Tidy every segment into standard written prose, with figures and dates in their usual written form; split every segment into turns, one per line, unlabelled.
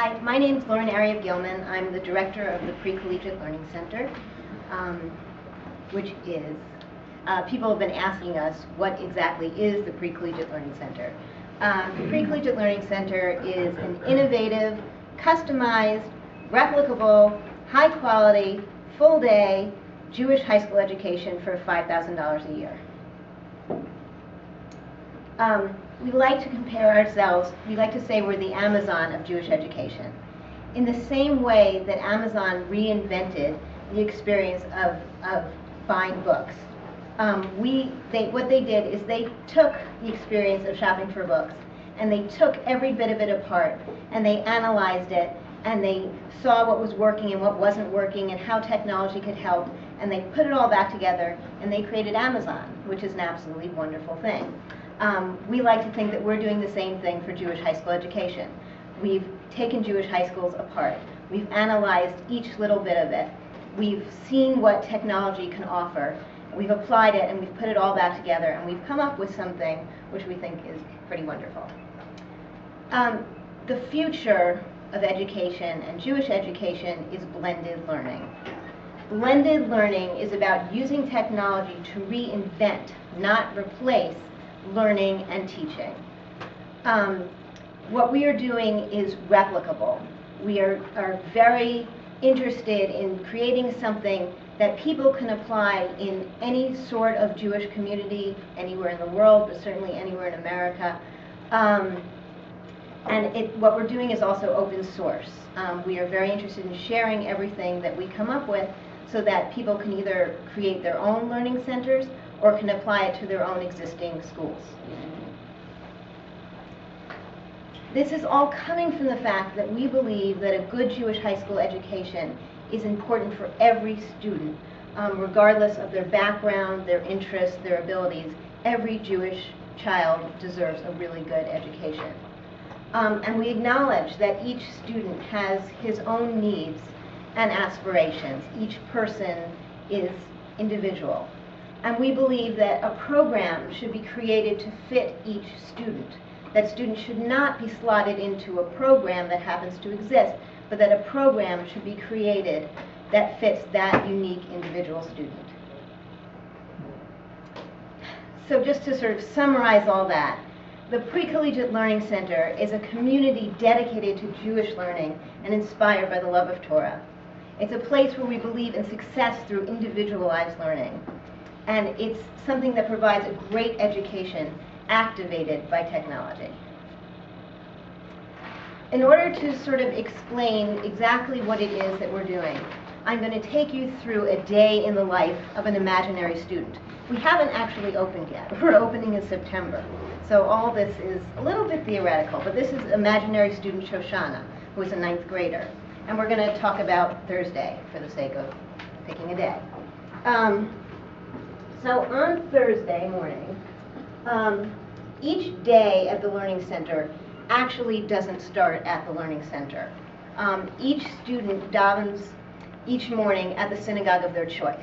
Hi, my name is Lauren Ariab-Gilman. I'm the director of the Pre-Collegiate Learning Center, which is, people have been asking us what exactly is the Pre-Collegiate Learning Center. The Pre-Collegiate Learning Center is an innovative, customized, replicable, high-quality, full-day Jewish high school education for $5,000 a year. We like to compare ourselves, we like to say we're the Amazon of Jewish education. In the same way that Amazon reinvented the experience of buying books, what they did is they took the experience of shopping for books and they took every bit of it apart and they analyzed it and they saw what was working and what wasn't working and how technology could help, and they put it all back together and they created Amazon, which is an absolutely wonderful thing. We like to think that we're doing the same thing for Jewish high school education. We've taken Jewish high schools apart. We've analyzed each little bit of it. We've seen what technology can offer. We've applied it and we've put it all back together and we've come up with something which we think is pretty wonderful. The future of education and Jewish education is blended learning. Blended learning is about using technology to reinvent, not replace, learning and teaching. What we are doing is replicable. We are very interested in creating something that people can apply in any sort of Jewish community, anywhere in the world, but certainly anywhere in America. What we're doing is also open source. We are very interested in sharing everything that we come up with so that people can either create their own learning centers or can apply it to their own existing schools. This is all coming from the fact that we believe that a good Jewish high school education is important for every student, regardless of their background, their interests, their abilities. Every Jewish child deserves a really good education. And we acknowledge that each student has his own needs and aspirations. Each person is individual. And we believe that a program should be created to fit each student. That students should not be slotted into a program that happens to exist, but that a program should be created that fits that unique individual student. So just to sort of summarize all that, the Pre-Collegiate Learning Center is a community dedicated to Jewish learning and inspired by the love of Torah. It's a place where we believe in success through individualized learning. And it's something that provides a great education activated by technology. In order to sort of explain exactly what it is that we're doing, I'm going to take you through a day in the life of an imaginary student. We haven't actually opened yet. We're opening in September. So all this is a little bit theoretical, but this is imaginary student Shoshana, who is a 9th grader. And we're going to talk about Thursday for the sake of picking a day. So on Thursday morning, each day at the Learning Center actually doesn't start at the Learning Center. Each student davens each morning at the synagogue of their choice.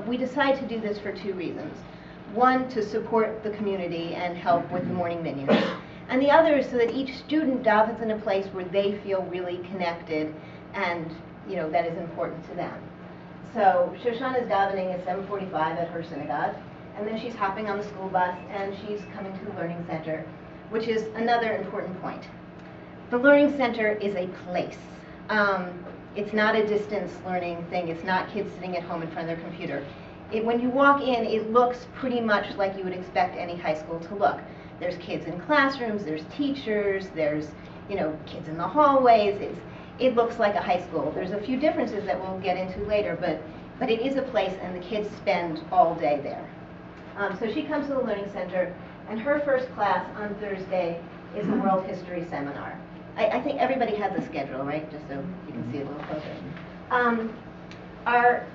We decide to do this for 2 reasons. One, to support the community and help with the morning minions. And the other is so that each student davens in a place where they feel really connected and, that is important to them. So Shoshana is davening at 7:45 at her synagogue, and then she's hopping on the school bus and she's coming to the Learning Center, which is another important point. The Learning Center is a place. It's not a distance learning thing. It's not kids sitting at home in front of their computer. When you walk in, it looks pretty much like you would expect any high school to look. There's kids in classrooms, there's teachers, there's kids in the hallways. It looks like a high school. There's a few differences that we'll get into later, but it is a place and the kids spend all day there. So she comes to the Learning Center, and her first class on Thursday is a World History Seminar. I think everybody has a schedule, right? Just so you can see it a little closer.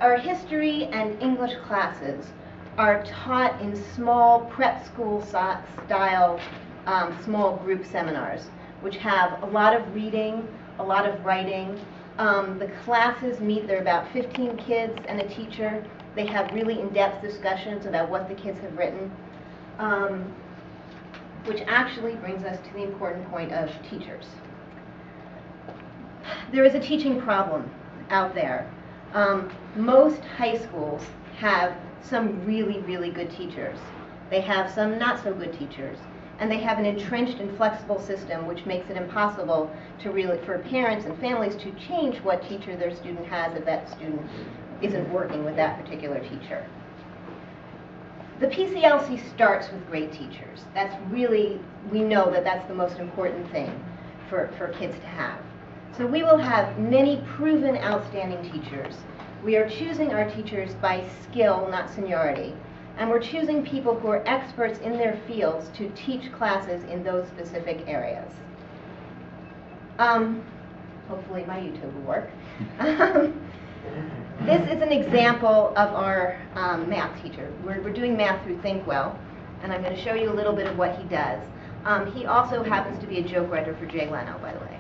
Our history and English classes are taught in small prep school style small group seminars, which have a lot of reading, a lot of writing. The classes meet, there are about 15 kids and a teacher. They have really in-depth discussions about what the kids have written, which actually brings us to the important point of teachers. There is a teaching problem out there. Most high schools have some really, really good teachers. They have some not so good teachers. And they have an entrenched and flexible system which makes it impossible for parents and families to change what teacher their student has if that student isn't working with that particular teacher. The PCLC starts with great teachers. That's really, we know that that's the most important thing for kids to have. So we will have many proven outstanding teachers. We are choosing our teachers by skill, not seniority. And we're choosing people who are experts in their fields to teach classes in those specific areas. Hopefully my YouTube will work. This is an example of our math teacher. We're doing math through ThinkWell, and I'm going to show you a little bit of what he does. He also happens to be a joke writer for Jay Leno, by the way.